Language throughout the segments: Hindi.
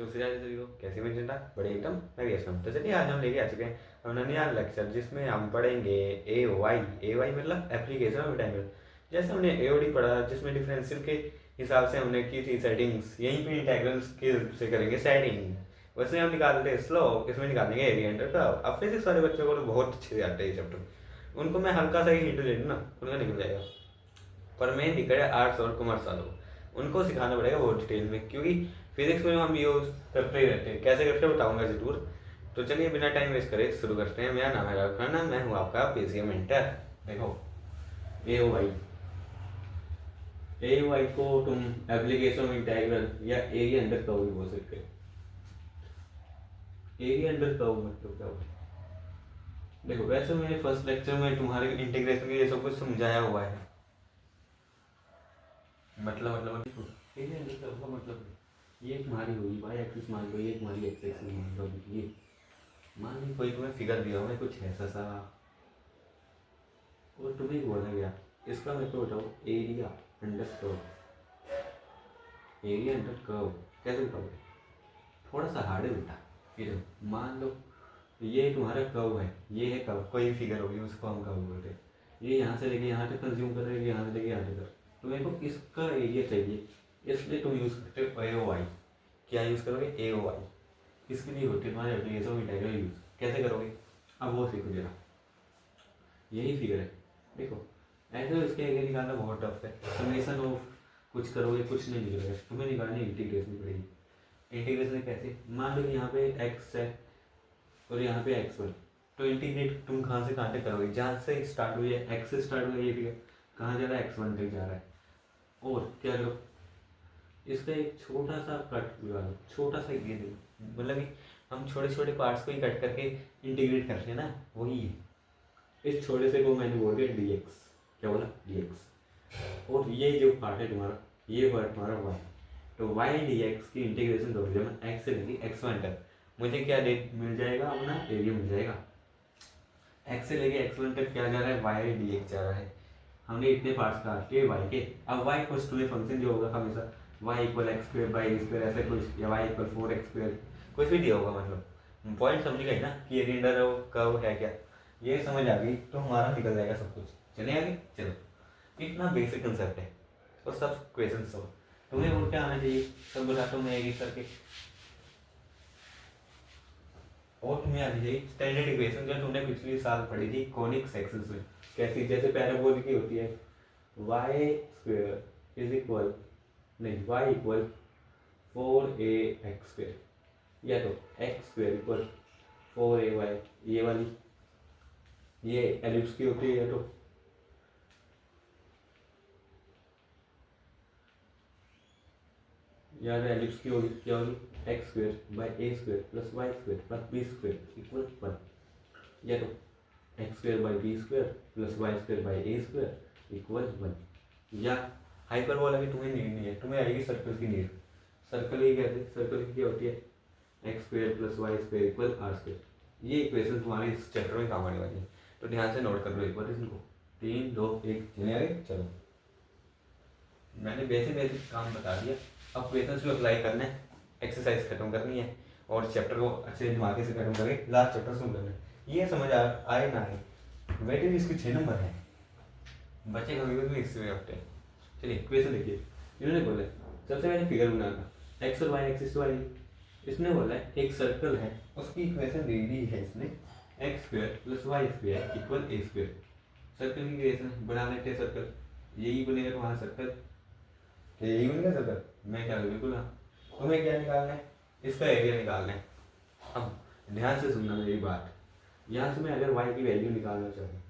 तो उससे ज़्यादा सभी को कैसे मिल जाता बड़े एकदम मैं भी असम। तो चलिए आज हम लेके आ चुके हैं अपना नया लेक्चर जिसमें हम पढ़ेंगे ए वाई मतलब एप्लीकेशन ऑफ इंटीग्रल। जैसे हमने एओडी पढ़ा जिसमें डिफरेंशियल के हिसाब से हमने की थी सेटिंग्स, यहीं पे इंटीग्रल्स के से करेंगे सेटिंग। वैसे हम निकालते हैं स्लोप, इसमें निकालेंगे एरिया अंडर कर्व। अब फिजिक्स वाले बच्चों को तो बहुत अच्छे से आता है ये चैप्टर, उनको मैं हल्का सा ही हिंट दे दूँ ना उनका निकल जाएगा। पर मेन दिक्कत है आर्ट्स और कॉमर्स वालों को, उनको सिखाना पड़ेगा बहुत डिटेल में, क्योंकि फिजिक्स में हम यूज करते ही रहते हैं। कैसे करते हैं बताऊंगा जरूर। तो चलिए बिना टाइम वेस्ट करे शुरू करते हैं। मेरा नाम है राहुल खन्ना, मैं हूँ आपका पीसीएम इंटर। देखो ए वाई को तुम एप्लीकेशन इंटीग्रल या एरिया अंडर कर्व भी बोल सकते हो। एरिया अंडर कर्व मतलब क्या होता है? देखो वैसे मैंने फर्स्ट लेक्चर में तुम्हारे इंटीग्रेशन के ये सब कुछ समझाया हुआ है। मतलब एरिया अंडर कर्व का मतलब ये तुम्हारी हुई वाई एक्सिस मान लो, ये तुम्हारी एक्स एक्सिस मान लो। ये मान ली कोई तुम्हें फिगर दिया हुआ है कुछ ऐसा सा और तुम्हें बोला गया इसका मेरे को बताओ area under curve. Area under curve कैसे बताओगे? थोड़ा सा हार्ड है बेटा। ये मान लो ये तुम्हारा कर्व है, ये है कर्व, कोई भी फिगर होगी उसको हम कर्व बोलते हैं। ये यहाँ से लेके यहाँ तक कंज्यूम कर रहे हैं, यहाँ से लेके यहाँ तक। तो मेरे को इसका एरिया चाहिए, इसलिए तुम यूज़ करते हो ए ओ वाई। क्या यूज़ करोगे? ए ओ वाई। इसके लिए होते हैं तुम्हारे एप्लीकेशन में इंटीग्रल यूज़। कैसे करोगे अब वो सीखो जरा। यही फिगर है देखो, ऐसे इसके एरिया निकालना बहुत टफ है। समेशन ऑफ कुछ करोगे कुछ नहीं निकलेगा, तुम्हें निकालनी इंटीग्रेशन पड़ेगी। इंटीग्रेशन कैसे? मान लो यहाँ पे एक्स है और यहाँ पे एक्स वन, तो इंटीग्रेट तुम कहाँ से कहाँ तक करोगे? जहाँ से स्टार्ट हुई है एक्स से स्टार्ट हुई है ये फिगर, कहाँ जा रहा है? एक्स वन तक जा रहा है। और क्या करो, इसका एक छोटा सा कट लगा लो, छोटा सा ये दो, मतलब कि हम छोटे छोटे पार्ट्स को ही कट करके इंटीग्रेट करते हैं ना, वही है। इस छोटे से को मैंने बोल दिया डी एक्स। क्या बोला? D x. और ये जो पार्ट है तुम्हारा, ये पार्ट तुम्हारा वाई। तो वाई डी एक्स की इंटीग्रेशन करोगे जब मैं एक्स से लेके एक्स वन तक, मुझे क्या डेट मिल जाएगा? अपना एरिया मिल जाएगा। एक्स से लेके एक्स वन तक क्या जा रहा है? वाई डी एक्स जा रहा है। हमने इतने पार्ट्स काट लिए वाई के। अब वाई इक्वल्स टू फंक्शन जो होगा हमेशा y equal x square by a square, ऐसे कुछ, या वाई इक्वल 4x स्क्वायर, कुछ भी दिया होगा। मतलब पॉइंट समझ गए ना कि ये रेंडर कर्व है क्या? ये समझ आ गई तो हमारा निकल जाएगा सब कुछ। चले आगे चलो। इतना बेसिक कंसेप्ट है और सब क्वेश्चन सब तुम्हें और क्या आना चाहिए सब बताता हूँ मैं एक एक करके। और तुम्हें आनी चाहिए स्टैंडर्ड इक्वेशन जो तुमने पिछले साल पढ़ी थी कॉनिक सेक्शंस में। कैसी? जैसे पैराबोलिक की होती है वाई स्क्वायर इज इक्वल, नहीं, वाई इक्वल 4ax स्क्वायर, या तो एक्स स्क्वायर इक्वल 4ay, ये वाली ये एलिप्स की होती है। या तो यार एलिप्स की होगी क्या होगी? X square by a square plus y square plus b square equal 1, या तो x square by b square plus y square by a square equal 1, या हाइपरबोला की तुम्हें नीड नहीं है, तुम्हें आएगी सर्कल की नीड। सर्कल ही कहते हैं, सर्कल की क्या होती है? X square plus y square equal r square. ये इक्वेशन तुम्हारे इस चैप्टर में काम आने वाली है, तो ध्यान से नोट कर लो एक बार इनको। 3 2 1 चले आगे चलो। मैंने बेसिक बेसिक काम बता दिया, अब क्वेश्चन भी अप्लाई करना है, एक्सरसाइज खत्म करनी है और चैप्टर को अच्छे दिमाग से खत्म करके लास्ट चैप्टर शुरू करना है। ये समझ आए ना आए, वेटेज इसके 6 नंबर है, बच्चे कभी भी इससे रखते हैं। चलिए क्वेश्चन देखिए। इन्होंने बोला सबसे पहले फिगर बनाना एक्स और वाई एक्सिस वाली। इसने बोला है एक सर्कल है, उसकी इक्वेशन दे दी है इसने x square plus y square equal a square. Circle की इक्वेशन बना लेते हैं। सर्कल यही बनेगा तुम्हारा सर्कल, यही बनेगा सर्कल। मैं क्या बिल्कुल हाँ। तुम्हें क्या निकालना है? इसका एरिया निकालना है। अब ध्यान से सुनना मेरी बात। यहाँ से मैं अगर y की वैल्यू निकालना चाहूँ,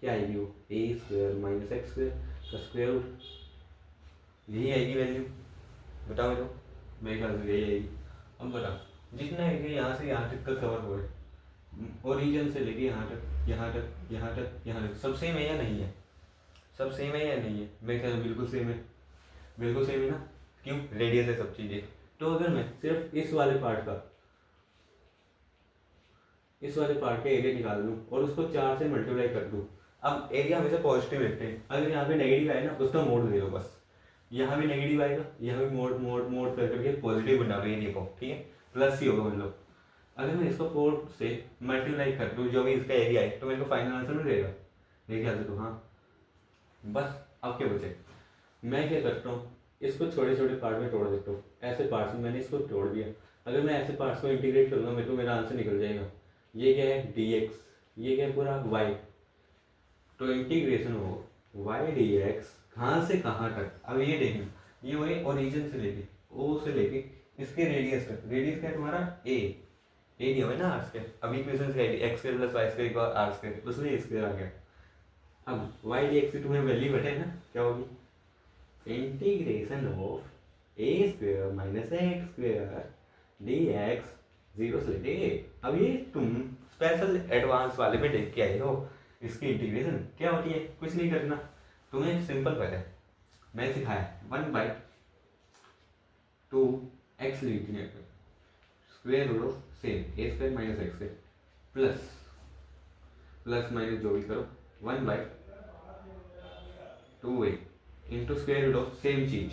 क्या आएगी? वो ए स्क्वायर माइनस एक्स स्क्वायर का स्क्वायर रूट, यही आएगी वैल्यू। बताओ तो मेरे ख्याल से यही आएगी। अब बताओ जितना एरिया यहाँ से यहाँ तक का कवर हो है, ओरिजिन से लेके यहाँ तक यहाँ तक यहाँ तक यहाँ तक, सब सेम है या नहीं है? सब सेम है या नहीं है? मेरे ख्याल बिल्कुल सेम है, बिल्कुल सेम है ना। क्यों? रेडियस है सब चीजें। तो अगर मैं सिर्फ इस वाले पार्ट का एरिया निकाल लूँ और उसको 4 से मल्टीप्लाई कर दूँ। अब एरिया हमेशा पॉजिटिव रहते हैं, अगर यहाँ पे नेगेटिव आए ना उसका मोड दे दो बस। यहाँ भी नेगेटिव आएगा, यहाँ भी मोड मोड मोड कर करके पॉजिटिव बना लो, ये देखो ठीक है, प्लस ही होगा मतलब। अगर मैं इसको 4 से मल्टीप्लाई कर दूँ जो भी इसका एरिया है तो मेरे को फाइनल आंसर मिल जाएगा, मेरे ख्याल से तो हाँ। बस अब क्या बचे, मैं क्या करता हूँ, इसको छोटे छोटे पार्ट में तोड़ देता हूँ, ऐसे पार्ट्स में मैंने इसको तोड़ दिया। अगर मैं ऐसे पार्ट्स को इंटीग्रेट करूँगा मेरे को मेरा आंसर निकल जाएगा। ये क्या है dx, ये क्या है पूरा y, तो इंटीग्रेशन हो y dx कहाँ से कहाँ तक। अब ये देखें, ये वही ओरिजिन से लेके ओ से लेके इसके रेडियस तक, रेडियस क्या है तुम्हारा ए दिया हुआ है ना आर स्क्वायर। अब इक्वेशन क्या है, x square plus y square equal r square, उसमें ए स्क्वायर आ गया। अब y dx की तुम्हें वैल्यू बटे ना, क्या होगी, integration of a square minus x square D x, zero से लेके ए। अब ये तुम स्पेशल एडवांस वाले में देख के आए हो, इसकी इंटीग्रेशन क्या होती है, कुछ नहीं करना, तुम्हें सिंपल पता है, मैं सिखाया 1/2 x square root of same a square minus x square plus plus minus जो भी करो 1/2a into square root of same चीज,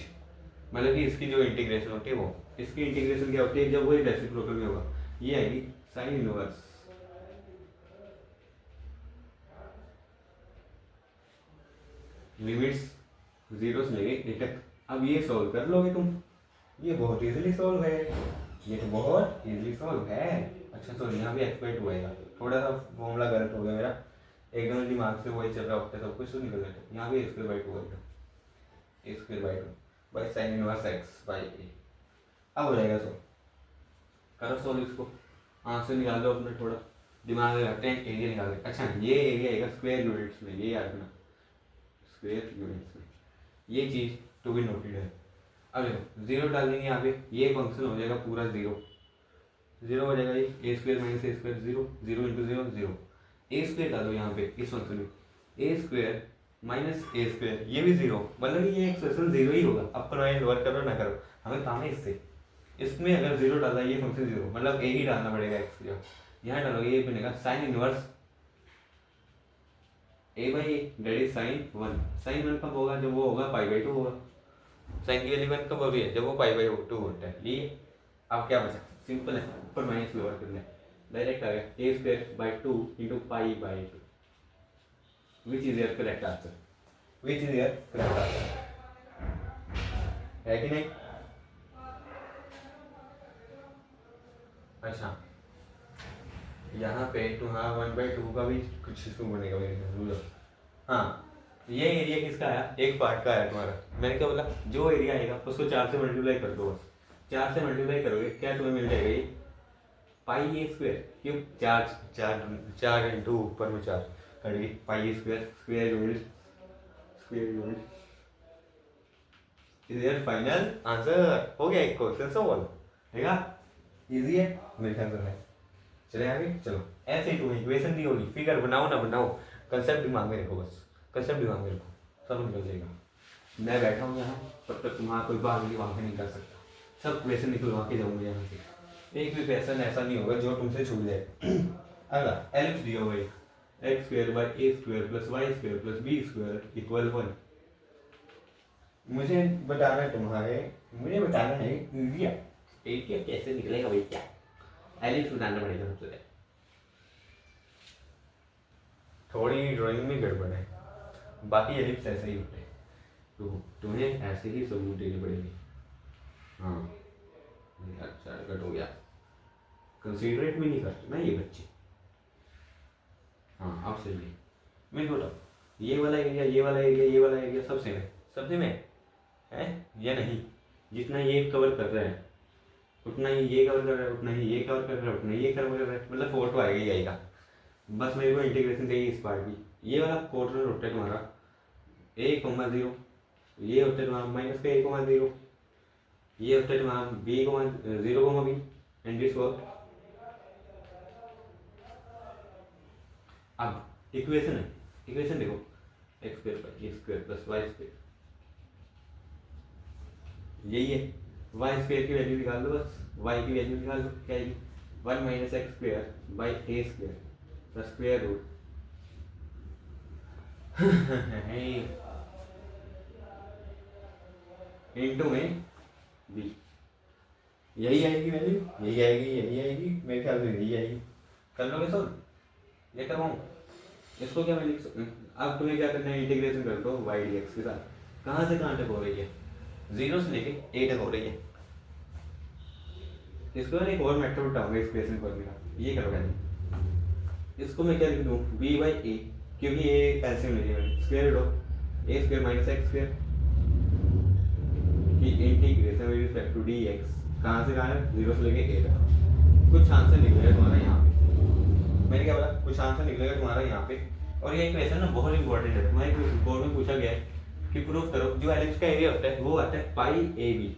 मतलब कि इसकी जो इंटीग्रेशन होती है वो, इसकी इंटीग्रेशन क्या होती है जब वो रेसिप्रोकल में होगा, ये आएगी साइन इनवर्स लिमिट्स जीरो से लेके ए तक। अब ये सॉल्व कर लोगे तुम, ये बहुत इजीली सॉल्व है, ये तो बहुत इजीली सॉल्व है। अच्छा सॉरी यहाँ भी एक्सपेक्ट हुएगा, थोड़ा सा फॉर्मूला गलत हो गया मेरा, एकदम दिमाग से वही चल रहा होता है सब कुछ तो निकल जाता है। यहाँ भी ए स्क्वायर बाई टू होगा, a square by two by sine inverse x by a. अब हो जाएगा सो, करो सॉल्व इसको, आंसर निकाल दो अपना, थोड़ा दिमाग लगाते हैं, एरिया निकाल दे। अच्छा ये एरिया आएगा स्क्वायर यूनिट्स में, ये याद रखना स्क्वायर यूनिट्स में, ये चीज़ टू बी नोटेड है। अब देखो जीरो डाल देंगे यहाँ पे, ये फंक्शन हो जाएगा पूरा जीरो, जीरो हो जाएगा, ये a square minus a square zero, zero into zero zero, a square डालो यहाँ पे इस फंक्शन में, a square minus a square, ये भी जीरो, मतलब ये एक्सप्रेशन जीरो ही होगा। अपर माइनस वर्क करो ना करो, हमें काम है इससे, इसमें अगर जीरो डाला ये फंक्शन जीरो, मतलब ए ही डालना पड़ेगा एक्स का, यहाँ डालोगे ये बनेगा sine inverse a by a that is sine one. Sine one कब होगा, जब वो होगा पाई बाई टू होगा, साइन की वैल्यू वन कब हो रही है, जब वो पाई बाई टू होता है। ये अब क्या बचा, सिंपल है, ऊपर माइनस में वर्क करना है, डायरेक्ट आ गया a square by two into pi by two, which is your correct answer, which is your correct answer, है कि नहीं। अच्छा यहाँ पे तुम्हारा 1/2 का भी कुछ इशू बनेगा मेरे, हाँ ये एरिया किसका आया, एक पार्ट का आया तुम्हारा, मैंने क्या बोला, जो एरिया आएगा उसको 4 से मल्टीप्लाई कर दो बस, 4 से मल्टीप्लाई करोगे क्या तुम्हें मिल जाएगा, ये पाई ए स्क्वायर, क्यों, चार चार चार इंटू ऊपर में 4 करेगी pi a square, square unit is your final answer. हो गया एक क्वेश्चन सॉल्व, ठीक है, इजी है मेरे ख्याल से। चले आगे, चलो ऐसे ही तुम्हें इक्वेशन दी होगी, फिगर बनाओ ना बनाओ, कंसेप्ट दिमाग में रखो, बस कंसेप्ट दिमाग में रखो, सब निकल जाएगा। मैं बैठा हूँ यहाँ, तब तक तुम्हारा कोई भाग नहीं वहाँ नहीं कर सकता, सब क्वेश्चन निकलवा के जाऊँगा यहाँ से, एक भी क्वेश्चन ऐसा नहीं होगा जो तुमसे छूट जाए। अगला एलिप्स दिया हुआ है, x square by a square plus y square plus b square equal 1। मुझे बताना है तुम्हारे, मुझे बताना है एरिया, एरिया कैसे निकलेगा भाई, क्या एलिप्स बताना पड़ेगा सबसे पहले, थोड़ी ड्राइंग में गड़बड़ है, बाकी एलिप्स ऐसे ही होते हैं, तो तुम्हें ऐसे ही सबूत देने पड़ेंगे। हाँ अच्छा कट हो गया, कंसीडरेट भी नहीं करते ना ये बच्चे। हाँ अब सही है, मैं बताओ ये वाला एरिया, ये वाला एरिया, ये वाला एरिया सब सेम है, सब सेम है या नहीं, जितना ये कवर कर रहा है उतना ही ये कवर कर रहा है, उतना ही ये कवर कर रहा है, उतना ही ये कवर कर रहा है, मतलब 4 तो आएगा ही आएगा। बस मेरे को इंटीग्रेशन चाहिए इस पार्ट की, ये वाला क्वार्टर होता है तुम्हारा a,0, ये होता है तुम्हारा माइनस का a,0, ये होता है तुम्हारा b,0,b एंड दिस वर्क। अब इक्वेशन है, इक्वेशन देखो x square by a square plus y square, यही है, वाई स्क्वायर की वैल्यू निकाल दो, बस वाई की वैल्यू निकाल दो, क्या आएगी 1 minus x square by a square plus square root into में बी, यही आएगी वैल्यू, यही आएगी, यही आएगी, मेरे ख्याल से यही आएगी। कर लोगे सर? ये करवाऊँ इसको? क्या मैं लिख अब तुम्हें क्या करना है, इंटीग्रेशन कर दो वाई डी एक्स के साथ। कहाँ से कहाँ तक हो रही है? 0 से लेके a तक हो रही है। इसको एक और मेथड उठाऊंगा एक्सप्रेशन करने का, ये करो पहले। इसको मैं क्या लिख दूँ, b बाई ए, क्योंकि ये कैल्शियम ले लिया मैंने, square root of a square minus x square की integration with respect to d x. कहाँ से कहाँ है? 0 से लेके a तक। कुछ आंसर निकलेगा तुम्हारा यहाँ पे। मैंने क्या बोला? कुछ आंसर निकलेगा तुम्हारा यहाँ पे। और ये इक्वेशन ना बहुत इंपॉर्टेंट है, तुम्हारे बोर्ड में पूछा गया है कि प्रूफ करो जो एलिप्स का एरिया होता है वो आता है पाई ए बी।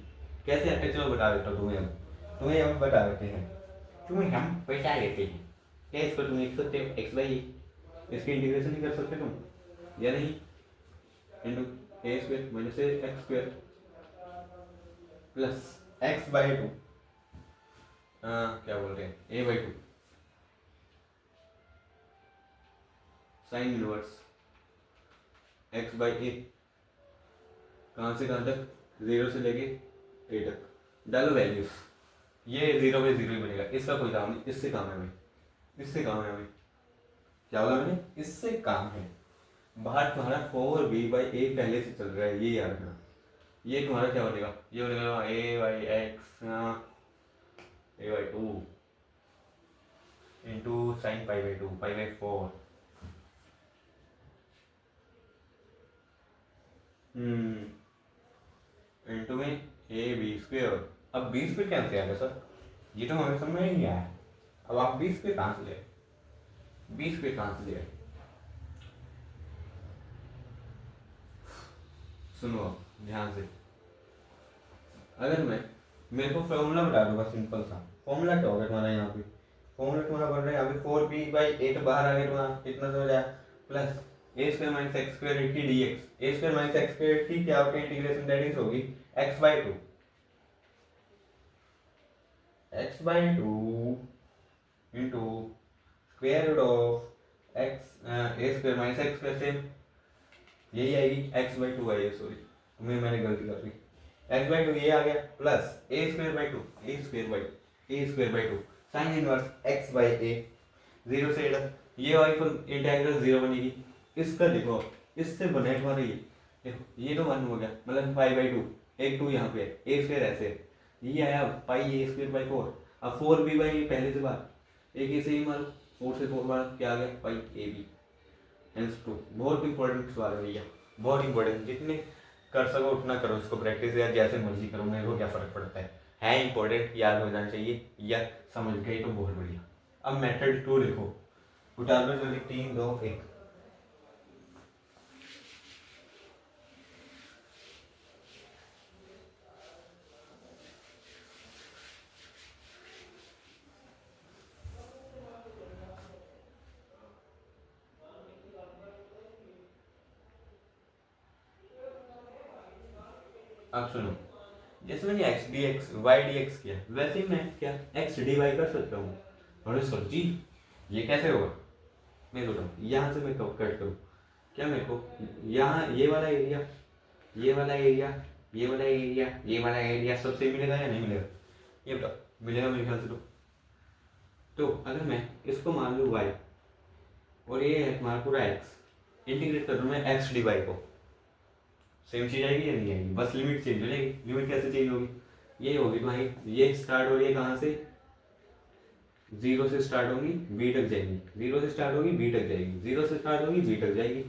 कैसे आता है चलो बता देता हूँ तुम्हें। अब तुम्हें हम बता देते हैं, तुम्हें हम बता देते हैं। क्या इसको तुम लिख सकते हो एक्स बाई, इसकी इंटीग्रेशन नहीं कर सकते तुम या नहीं? Into a square minus x square plus x by two, क्या बोल रहे हैं, a by two sine inverse x by a, कहाँ से कहाँ तक? 0 से लेके ए तक। डालो वैल्यूज, ये 0 बाई 0 ही बनेगा, इसका कोई काम नहीं, इससे काम है हमें, इससे काम है हमें। क्या बोला मैंने? इससे काम है। बाहर तुम्हारा 4b बाई ए पहले से चल रहा है, ये याद रखना। ये तुम्हारा क्या बनेगा? ये बनेगा a by x a by two into sine pi by two pi by 4 into में ए बी स्क्वेयर। अब बी स्क्वेयर कैसे आएगा सर? ये तो हमें समझ ही नहीं आया। अब आप बी स्क्वेयर कहाँ से ले, बी स्क्वेयर कहाँ से ले? सुनो ध्यान से, अगर मैं मेरे को फॉर्मूला बता दूंगा सिंपल सा। फॉर्मूला क्या होगा तुम्हारा यहाँ पे? फॉर्मूला तुम्हारा बन रहा है यहाँ पे 4b बाई 8 बाहर आ गया तुम्हारा, कितना समझ आया? Plus a square minus x square की d x. A square minus x square की क्या होगी इंटीग्रेशन, दैट इज होगी x by two, x by two into square root of x a square minus x square, same यही आएगी, एक्स बाई टू आई है, सॉरी तुम्हें मैंने गलती कर दी, एक्स बाई टू ये आ गया plus a square by two, a square by two sine inverse x by a, 0 से एट, ये वाली इंटीग्रल 0 बनेगी। इसका देखो, इससे बने तुम्हारा ये देखो, ये तो 1 हो गया, मतलब पाई बाई टू, एक 2 यहाँ पे ए स्क्वायर ऐसे, ये आया पाई ए स्क्वायर बाई 4। अब 4b बाई पहले से बात एक ऐसे ही मारो, 4 से 4 बार क्या आ गया पाई ए बी हेंस 2। बहुत इंपॉर्टेंट सवाल है भैया, बहुत इंपॉर्टेंट, जितने कर सको उतना करो इसको प्रैक्टिस, या जैसे मर्जी करो, मेरे को क्या फर्क पड़ता है इंपॉर्टेंट, याद हो जाना चाहिए, या समझ गए तो बहुत बढ़िया। अब मेथड 2 देखो, उठा लो जल्दी, 3 2 1। अब सुनो, जैसे मैंने x d x y d x किया, वैसे ही मैं क्या एक्स डी वाई कर सकता हूँ। अरे सर जी ये कैसे होगा? मैं बताऊँ, यहाँ से मैं कट करूँ क्या, मेरे को यहाँ ये वाला एरिया, ये वाला एरिया, ये वाला एरिया, ये वाला एरिया सबसे मिलेगा या नहीं मिलेगा? ये बताओ, मिलेगा मेरे ख्याल से। तो अगर मैं इसको मान लूँ वाई और ये है तुम्हारा पूरा एक्स, इंटीग्रेट कर दूँ मैं एक्स डी वाई को, सेम चीज आएगी या नहीं आएगी? बस लिमिट चेंज हो जाएगी। लिमिट कैसे चेंज होगी? ये होगी तुम्हारी, ये स्टार्ट हो रही है कहाँ से? 0 से स्टार्ट होगी बी तक जाएगी, 0 से स्टार्ट होगी बी तक जाएगी, 0 से स्टार्ट होगी बी तक जाएगी,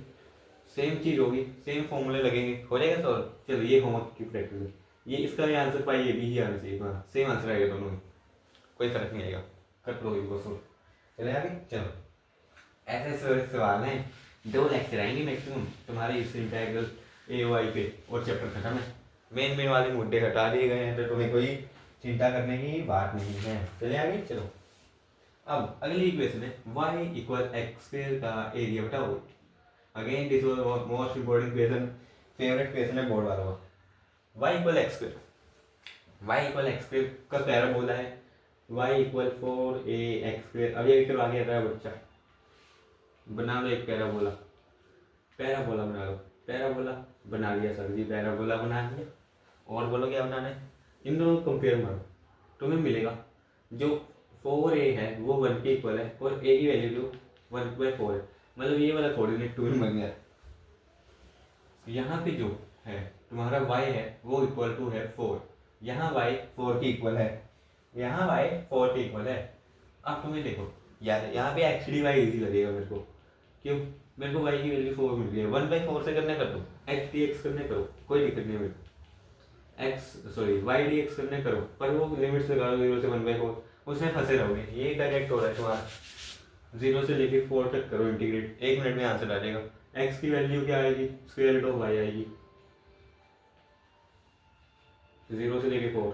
सेम चीज होगी, सेम फॉर्मूले लगेंगे, हो जाएगा सॉल्व। चलो ये होमवर्क की प्रैक्टिस है, ये इसका भी आंसर पाई ये भी ही आना चाहिए तुम्हारा, सेम आंसर आएगा दोनों में, कोई फर्क नहीं आएगा। कर लो इनको सॉल्व, चले आगे। चलो ऐसे ऐसे सवाल हैं, 2 लेक्चर आएंगे मैक्सिमम तुम्हारे इस इंटीग्रल ए वाई पे, और चैप्टर खत्म है। मेन वाले मुद्दे हटा दिए गए हैं, तो तुम्हें कोई चिंता करने की बात नहीं है। चले आगे। चलो अब अगली इक्वेशन है y इक्वल एक्स स्क्वायर का एरिया बताओ। Again this was most important question, favourite question है बोर्ड वालों का। y equal x square, y equal x square का पैराबोला है, y इक्वल 4ax स्क्वायर। अब ये करवा गया था बच्चा, बना लो एक पैराबोला, पैराबोला बना लो, पैराबोला बना लिया सर जी, पैराबोला बना लिया। और बोलो क्या बनाना है, इन दोनों को कंपेयर मारो, तुम्हें मिलेगा जो 4a है वो 1 के इक्वल है और a की वैल्यू जो 1/4 है, मतलब ये वाला कोऑर्डिनेट तुम्हें बन गया। यहाँ पे जो है तुम्हारा y है वो इक्वल टू है 4, यहाँ y 4 के इक्वल है, यहाँ y 4 के इक्वल है। अब तुम्हें देखो यार यहाँ पे एक्चुअली y इजी लगेगा मेरे को, क्यों, मेरे को y की वैल्यू 4 मिल गई है, 1/4 से करने कर दो, x dx करने करो, कोई दिक्कत नहीं है मेरे को, y dx करने करो, पर वो लिमिट्स लगा दो 0 से 1/4, उसमें फंसे रहोगे। ये डायरेक्ट हो रहा है तुम्हारा, 0 से लेके 4 तक करो इंटीग्रेट, 1 मिनट में आंसर आ जाएगा। x की वैल्यू क्या आएगी, स्क्वायर रूट ऑफ y आएगी, 0 से लेके 4,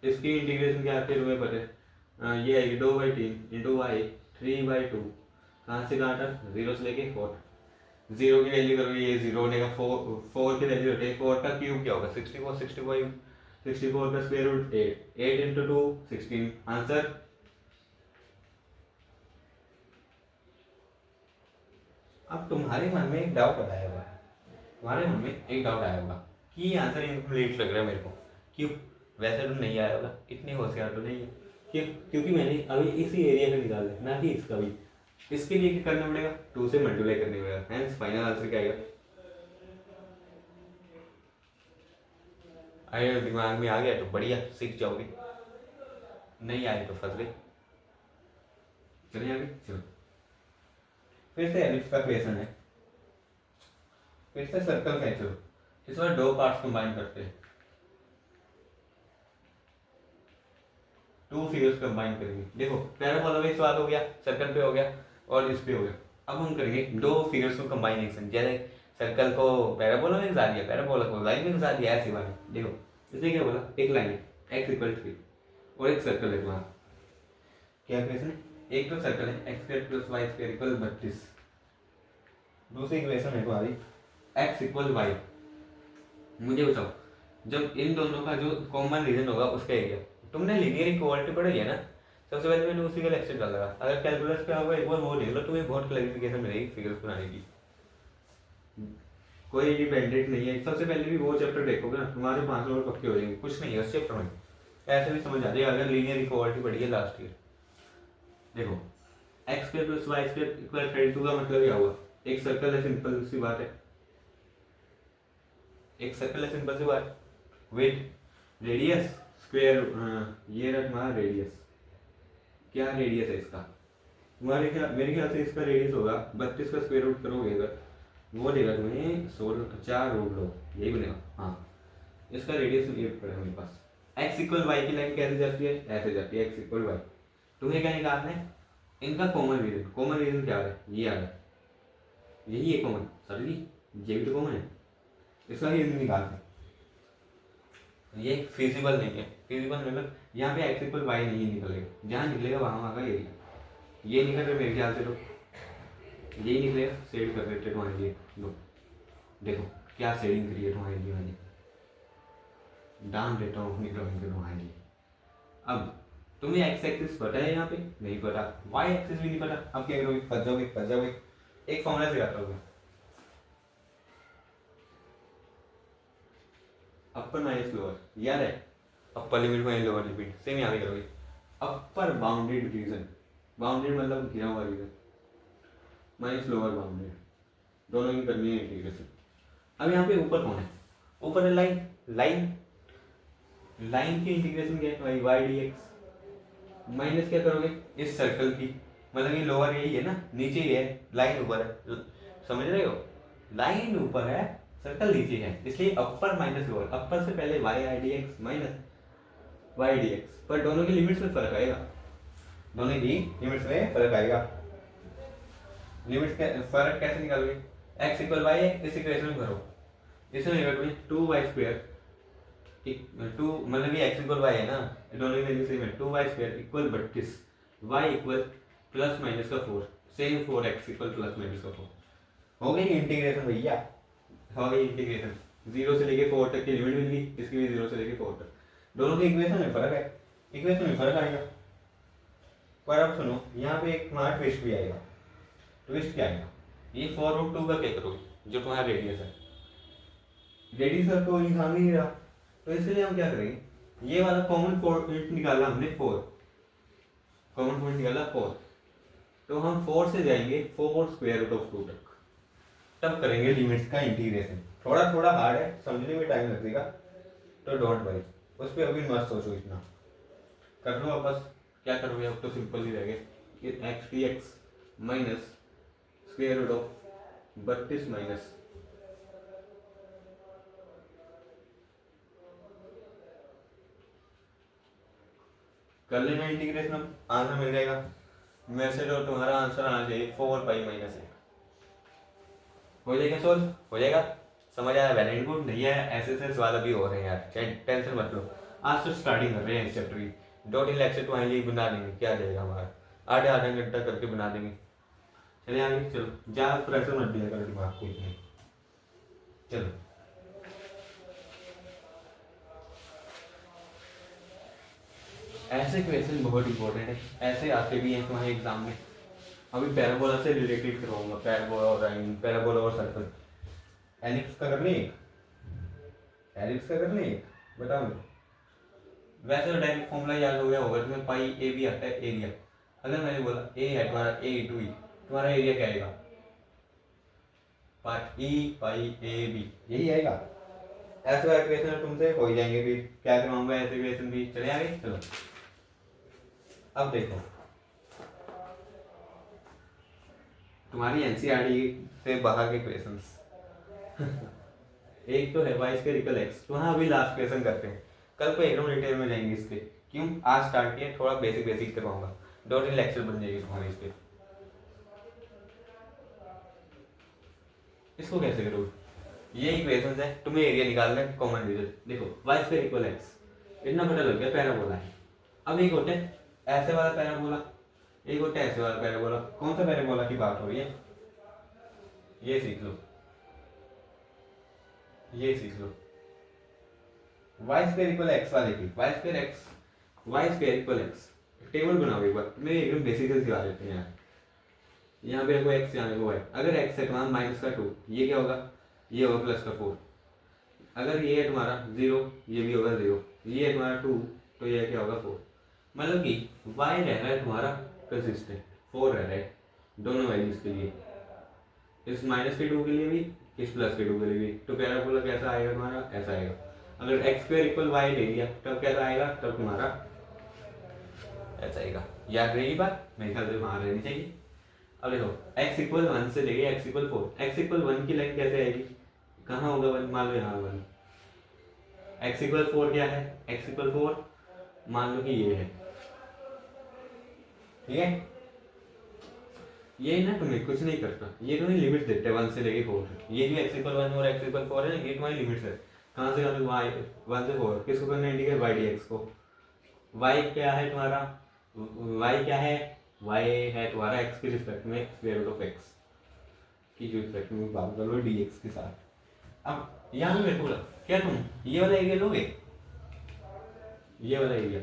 इसकी इंटीग्रेशन क्या आती है तुम्हें पता है, ये आएगी 2/3 इंटू वाई 3/2, कहाँ से कहाँ तक, 0 से लेके 4, 0 की वैल्यू करोगे ये 0 होने का, 4 की वैल्यू होती है, 4 का क्यूब क्या होगा 64, 64 का स्क्वायर रूट 8, 8 इंटू 2 16, आंसर। अब तुम्हारे मन में एक डाउट आया होगा, तुम्हारे मन में एक डाउट आया होगा कि ये आंसर इनकम्प्लीट लग रहा है मेरे को, क्यों, वैसे तो नहीं आया होगा, इतने होशियार तो नहीं है, क्यों, क्योंकि मैंने अभी इसी एरिया का निकाला है, ना कि इसका भी, इसके लिए क्या करना पड़ेगा, 2 से मल्टीप्लाई करने पड़ेगा, हेंस फाइनल आंसर क्या आएगा, अरे दिमाग में आ गया तो बढ़िया, सीख जाओगे, नहीं आए तो फंस गए। चलिए आगे चलो, फिर से एलिप्स का क्वेश्चन है, फिर से सर्कल का है, चलो इस बार 2 पार्ट्स कंबाइन करते हैं, 2 फिगर्स कंबाइन करेंगे। देखो पैराबोला में सवाल हो गया, सर्कल पे हो गया और इस पे हो गया, अब हम करेंगे 2 फिगर्स को कंबाइनेशन, जैसे सर्कल को पैराबोला में घुसा दिया, पैराबोला को लाइन में घुसा दिया, ऐसी बात। देखो इसने क्या बोला, एक लाइन है x इक्वल 3 और एक सर्कल है तुम्हारा, क्या क्वेश्चन है, एक तो सर्कल है x square plus y square equal 32, दूसरी इक्वेशन है तुम्हारी x इक्वल y। मुझे बताओ जब इन दोनों का जो कॉमन रीजन होगा उसका एरिया, तुमने लीनियर इक्वालिटी पढ़ी है ना, सबसे पहले मैंने उसी का लेक्चर डाल लगा, अगर कैलकुलस पे होगा एक बार वो देख लो, तुम्हें बहुत क्लैरिफिकेशन मिलेगी फिगर्स बनाने की, कोई डिपेंडेंट नहीं है। सबसे पहले भी वो चैप्टर देखोगे ना, तुम्हारे 5 नंबर पक्के हो जाएंगे, कुछ नहीं है उस चैप्टर में, ऐसे भी समझ आ जाएगा अगर लीनियर इक्वालिटी पढ़ी है लास्ट ईयर। देखो x square plus y square equal 32 का मतलब क्या हुआ, एक सर्कल है, सिंपल सी बात है, एक सर्कल है, सिंपल सी बात, विद रेडियस स्क्वायर, ये रहा तुम्हारा रेडियस, क्या रेडियस है इसका, तुम्हारे ख्याल, मेरे ख्याल से इसका रेडियस होगा 32 का स्क्वायर रूट करोगे अगर, वो देगा तुम्हें 4 रूट लो, यही बनेगा, हाँ इसका रेडियस ये पड़ा है मेरे पास। x इक्वल वाई की लाइन कैसे जाती है, ऐसे जाती है, x इक्वल वाई, तुम्हें क्या निकालना है, इनका कॉमन रीजन, कॉमन रीजन क्या आ रहा है, ये आ रहा है, यही है कॉमन, सर जी ये भी तो कॉमन है, इसका रीजन निकालना है, ये फिजिबल नहीं है, फिजिबल मतलब यहाँ पे x इक्वल वाई नहीं निकलेगा, जहाँ निकलेगा वहाँ का एरिया, ये निकल रहा है मेरे ख्याल से, तो यही निकलेगा, शेड कर देते तुम्हारे लिए, लो देखो क्या शेडिंग करी है तुम्हारे लिए मैंने, डाल देता हूँ अपनी ड्राइंग पे तुम्हारे लिए। अब तुम्हें एक्स एक्सिस पता है, यहाँ पे नहीं पता, वाई एक्सिस भी नहीं पता, अब क्या करोगे, फंस जाओगे, एक फॉर्मूला से आता होगा, अपर माइनस लोअर, याद है, upper limit minus lower limit, same यहाँ पे करोगे, अपर बाउंडेड रीजन, बाउंडेड मतलब घिरा हुआ रीजन, माइनस लोअर बाउंडेड, दोनों की करनी है इंटीग्रेशन। अब यहाँ पे ऊपर कौन है, ऊपर है लाइन, लाइन की इंटीग्रेशन क्या है भाई, वाई डी एक्स, माइनस क्या करोगे इस सर्कल की, मतलब ये लोअर यही है ना, नीचे ही है, लाइन ऊपर है, समझ रहे हो, लाइन ऊपर है, सर्कल नीचे है, इसलिए अपर माइनस लोअर, अपर से पहले y i d x minus y d x, पर दोनों की लिमिट्स में फर्क आएगा, दोनों की लिमिट्स में फर्क आएगा, लिमिट्स का फर्क कैसे निकालोगे, एक्स इक्वल वाई है, इस इक्वेशन में भरो, इसमें करोगे 2y² 2 मतलब ये x इक्वल वाई है ना, दोनों की वैल्यू सेम है, 2y² equal 32, y equal plus minus का 4, same 4x equal plus minus का 4, हो गई इंटीग्रेशन भैया, हो गई इंटीग्रेशन, 0 से लेके 4 तक की लिमिट मिल गई, इसकी भी 0 से लेके 4 तक, दोनों के इक्वेशन में फर्क है, इक्वेशन में फर्क आएगा। पर अब सुनो, यहाँ पे एक हमारा ट्विस्ट भी आएगा, ट्विस्ट क्या आएगा, ये 4√2 का क्या करोगे, जो तुम्हारा रेडियस है, रेडियस का कोई निशान नहीं रहा, तो इसलिए हम क्या करेंगे, ये वाला कॉमन पॉइंट निकाला हमने 4, कॉमन पॉइंट निकाला 4, तो हम 4 से जाएंगे 4 स्क्वायर रूट ऑफ 2 तक, तब करेंगे लिमिट्स का इंटीग्रेशन। थोड़ा थोड़ा हार्ड है, समझने में टाइम लगेगा, तो डोंट वरी, उस पर अभी मत सोचो इतना, कर लो अब बस। क्या करोगे अब तो सिंपल ही रहेगा, x d x minus square root of 32 minus कर लेना इंटीग्रेशन, अब आंसर मिल जाएगा। वैसे तो तुम्हारा आंसर आना चाहिए 4 पाई माइनस 1, हो जाएगा सोल्व, हो जाएगा। समझ आया, वेरी गुड। नहीं है ऐसे ऐसे सवाल अभी हो रहे हैं यार, टेंशन मत लो, आज तो स्टार्टिंग कर रहे हैं इस चैप्टर की। 2-3 लेक्चर तुम्हारे लिए बना लेंगे, क्या जाएगा हमारा, आधे आधा घंटा करके बना देंगे। चले आगे, चलो ज़्यादा प्रेशर मत दिया करो दिमाग को इतने। चलो ऐसे क्वेश्चन बहुत इंपॉर्टेंट है, ऐसे आते भी हैं तुम्हारे एग्जाम में। अभी पैराबोला से रिलेटेड करवाऊंगा, पैराबोला और लाइन, पैराबोला और सर्कल। एलिप्स का कर लें, एलिप्स का कर लें, बताओ। वैसे तो डायरेक्ट फॉर्मूला याद हो गया होगा तुम्हें, पाई ए भी आता है एरिया। अगर मैंने बोला ए है तुम्हारा ए इंटू ई, तुम्हारा एरिया क्या आएगा, पाई ई पाई ए बी, यही आएगा। ऐसे वाले क्वेश्चन तुमसे हो ही जाएंगे, फिर क्या करवाऊंगा ऐसे क्वेश्चन भी। चले आगे, चलो अब देखो तुम्हारी एनसीईआरटी से बाहर के क्वेश्चंस। एक तो है वाई स्क्वायर इक्वल एक्स, तो हाँ अभी लास्ट क्वेश्चन करते हैं, कल को एकदम डिटेल में जाएंगे इस पे। क्यों आज स्टार्ट किया, थोड़ा बेसिक बेसिक करवाऊंगा, 2-3 लेक्चर बन जाएगी तुम्हारी इस पे। इसको कैसे करो, ये इक्वेशन है, तुम्हें एरिया निकालना है, कॉमन डिविजन। देखो वाई स्क्वायर इक्वल एक्स, इतना पता लग गया, पैराबोला है। अब एक होता है ऐसे वाला पैराबोला, एक होता है ऐसे वाला पैराबोला। कौन सा पैराबोला की बात हो रही है, ये सीख लो, ये सीख लो। वाई स्क्वायर इक्वल एक्स वाले की, y square x, y square equal x table बनाओ एक बार, मैं एकदम बेसिक से सिखा देते हैं यार। यहाँ पे देखो एक्स, यहाँ देखो वाई। अगर एक्स है तुम्हारा माइनस का 2, ये क्या होगा, ये होगा प्लस का 4। अगर ये है तुम्हारा 0, ये भी होगा 0। ये है तुम्हारा 2, तो ये क्या होगा 4। मतलब कि वाई रह रहा है तुम्हारा कंसिस्टेंट, 4 रह रहा है दोनों वैल्यूज के लिए, इस माइनस के 2 के लिए भी, इस प्लस के 2 के लिए भी। तो पैराबोला कैसा आएगा तुम्हारा, ऐसा आएगा। अगर एक्स स्क्वायर इक्वल वाई ले लिया तब कैसा आएगा, तब तुम्हारा ऐसा आएगा। याद रहेगी बात, मेरे ख्याल से वहां रहनी चाहिए। अब देखो x इक्वल 1 से लेके x इक्वल 4, x इक्वल 1 की लाइन कैसे आएगी, कहाँ होगा 1, मान लो यहाँ 1। x इक्वल 4 क्या है, x इक्वल 4 मान लो कि ये है, ठीक है। ये ना तुम्हें कुछ नहीं करता, ये तुम्हें लिमिट देते हैं 1 से लेके 4 तक। ये जो x इक्वल 1 और x इक्वल 4 है ना, ये तुम्हारी लिमिट है। कहाँ से कहाँ तक, 1 से 4। किसको करना है इंटीग्रेट, y dx को। y क्या है तुम्हारा, y क्या है, y है तुम्हारा x के रिस्पेक्ट में स्क्वायर रूट ऑफ x की जो रिस्पेक्ट में बात कर लो dx के साथ। अब यहाँ पे बोला क्या तुम ये वाला एरिया लोगे, ये वाला एरिया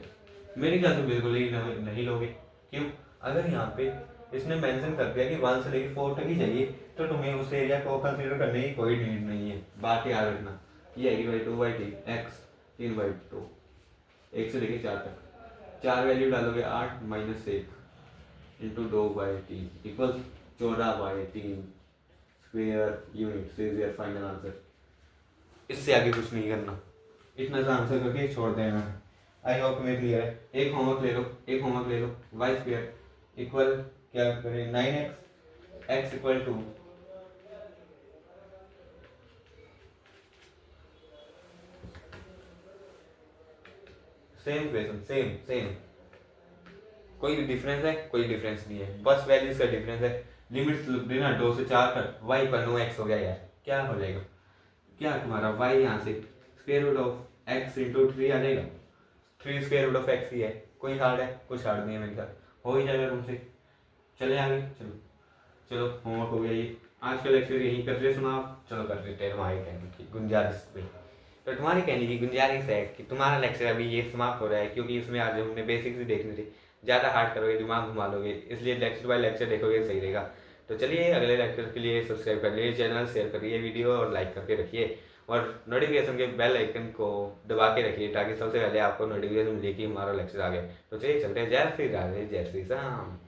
मेरे ख्याल से बिल्कुल ही नहीं लोगे। क्यों, अगर यहाँ पे इसने मेंशन कर दिया कि 1 से लेके 4 तक ही चाहिए, तो तुम्हें उस एरिया को कंसीडर करने की कोई नीड नहीं है। बात याद रखना, ये आएगी बाई 2/3 x 3/2, 1 से लेके 4 तक। 4 वैल्यू डालोगे 8 minus 1 into 2/3 equal 14/3 square unit से योर फाइनल आंसर। इससे आगे कुछ नहीं करना, इतना सा आंसर करके छोड़ देना। आई होप तुम्हें क्लियर है। एक होमवर्क ले लो, एक होमवर्क ले लो। वाई स्क्वायर इक्वल क्या करें 9x, x equal to same question, same same, कोई डिफरेंस है, कोई डिफरेंस नहीं है, बस वैल्यूज का डिफरेंस है। लिमिट्स देना 2 से 4 तक, y पर 9x हो गया यार, क्या हो जाएगा, क्या तुम्हारा y यहाँ से square root of x into 3 आ जाएगा। 3 स्क्वायर रूट ऑफ x ही है, कोई हार्ड है, कुछ हार्ड नहीं है, मेरे ख्याल हो ही जाएगा तुमसे। चले आगे, चलो चलो होमवर्क हो गया ये। आज का लेक्चर यहीं कर रहे समाप्त। चलो कर देते हैं तुम्हारी कहने की गुंजाइश पे। तो तुम्हारी कहने की गुंजाइश है कि तुम्हारा लेक्चर अभी ये समाप्त हो रहा है, क्योंकि इसमें आज हमने बेसिक्स ही देखने थे। ज़्यादा हार्ड करोगे दिमाग घुमा लोगे, इसलिए लेक्चर बाय लेक्चर देखोगे सही रहेगा। तो चलिए अगले लेक्चर के लिए सब्सक्राइब कर लीजिए चैनल, शेयर करिए वीडियो और लाइक करके रखिए। और नोटिफिकेशन के बेल आइकन को दबा के रखिए ताकि सबसे पहले आपको नोटिफिकेशन मिले कि हमारा लेक्चर आ गया। तो चलिए चलते हैं। जय श्री राधे, जय श्री राम।